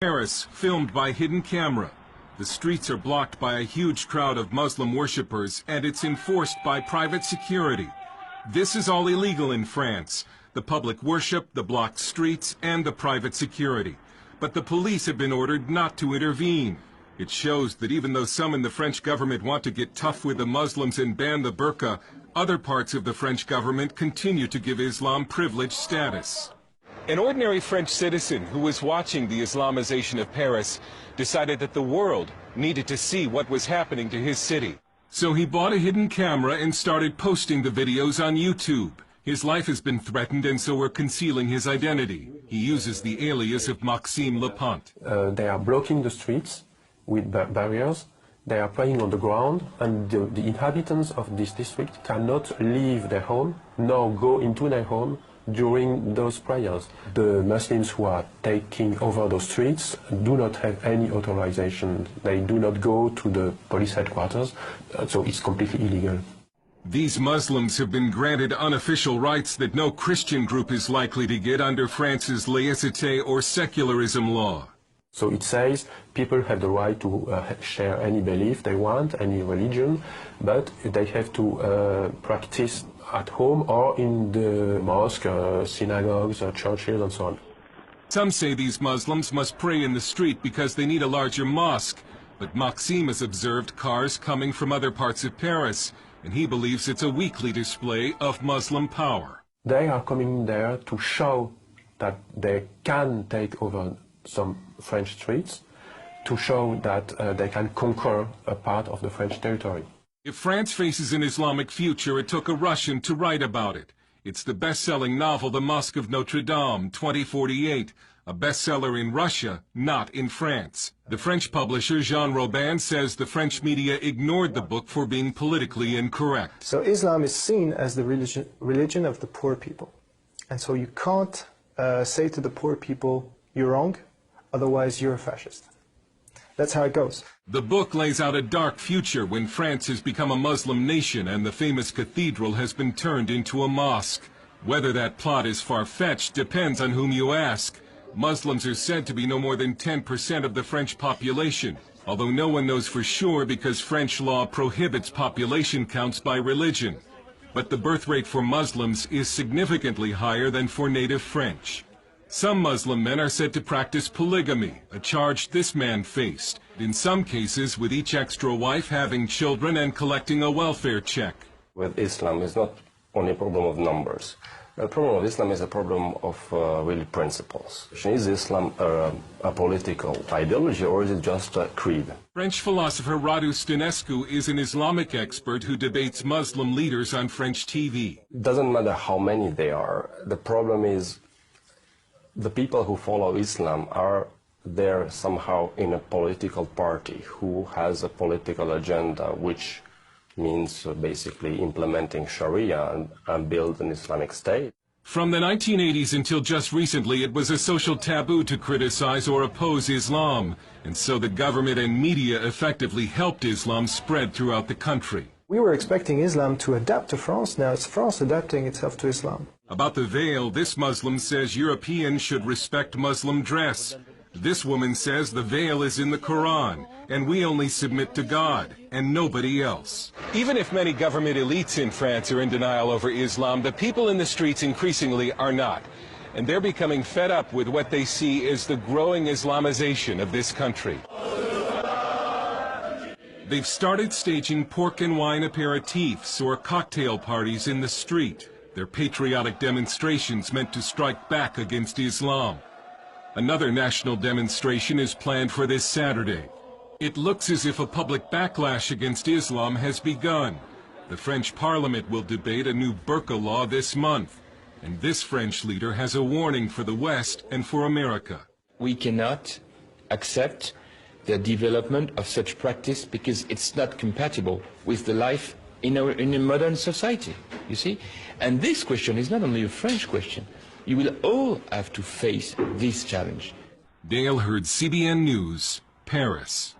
Paris, filmed by hidden camera. The streets are blocked by a huge crowd of Muslim worshippers, and it's enforced by private security. This is all illegal in France. The public worship, the blocked streets, and the private security. But the police have been ordered not to intervene. It shows that even though some in the French government want to get tough with the Muslims and ban the burqa, other parts of the French government continue to give Islam privileged status. An ordinary French citizen who was watching the Islamization of Paris decided that the world needed to see what was happening to his city. So he bought a hidden camera and started posting the videos on YouTube. His life has been threatened, and so we're concealing his identity. He uses the alias of Maxime Lepant. They are blocking the streets with barriers. They are praying on the ground, and the inhabitants of this district cannot leave their home nor go into their home during those prayers. The Muslims who are taking over those streets do not have any authorization. They do not go to the police headquarters, so it's completely illegal. These Muslims have been granted unofficial rights that no Christian group is likely to get under France's laïcité or secularism law. So it says people have the right to share any belief they want, any religion, but they have to practice at home or in the mosque, synagogues, churches, and so on. Some say these Muslims must pray in the street because they need a larger mosque, but Maxime has observed cars coming from other parts of Paris, and he believes it's a weekly display of Muslim power. They are coming there to show that they can take over some French streets, to show that they can conquer a part of the French territory. If France faces an Islamic future, it took a Russian to write about it. It's the best-selling novel The Mosque of Notre Dame, 2048, a bestseller in Russia, not in France. The French publisher Jean Robin says the French media ignored the book for being politically incorrect. So Islam is seen as the religion of the poor people. And so you can't say to the poor people, you're wrong, otherwise you're a fascist. That's how it goes. The book lays out a dark future when France has become a Muslim nation and the famous cathedral has been turned into a mosque. Whether that plot is far-fetched depends on whom you ask. Muslims are said to be no more than 10% of the French population, although no one knows for sure because French law prohibits population counts by religion. But the birth rate for Muslims is significantly higher than for native French. Some Muslim men are said to practice polygamy, a charge this man faced, in some cases with each extra wife having children and collecting a welfare check. With Islam, it's not only a problem of numbers. The problem of Islam is a problem of really principles. Is Islam a political ideology, or is it just a creed? French philosopher Radu Stănescu is an Islamic expert who debates Muslim leaders on French TV. It doesn't matter how many they are. The problem is the people who follow Islam are there somehow in a political party who has a political agenda, which means basically implementing Sharia and build an Islamic state. From the 1980s until just recently, it was a social taboo to criticize or oppose Islam, and so the government and media effectively helped Islam spread throughout the country. We were expecting Islam to adapt to France. Now it's France adapting itself to Islam. About the veil, this Muslim says Europeans should respect Muslim dress. This woman says the veil is in the Quran, and we only submit to God, and nobody else. Even if many government elites in France are in denial over Islam, the people in the streets increasingly are not. And they're becoming fed up with what they see as the growing Islamization of this country. They've started staging pork and wine aperitifs or cocktail parties in the street. They're patriotic demonstrations meant to strike back against Islam. Another national demonstration is planned for this Saturday. It looks as if a public backlash against Islam has begun. The French Parliament will debate a new burqa law this month. And this French leader has a warning for the West and for America. We cannot accept the development of such practice because it's not compatible with the life in a modern society, you see? And this question is not only a French question. You will all have to face this challenge. Dale Hurd, CBN News, Paris.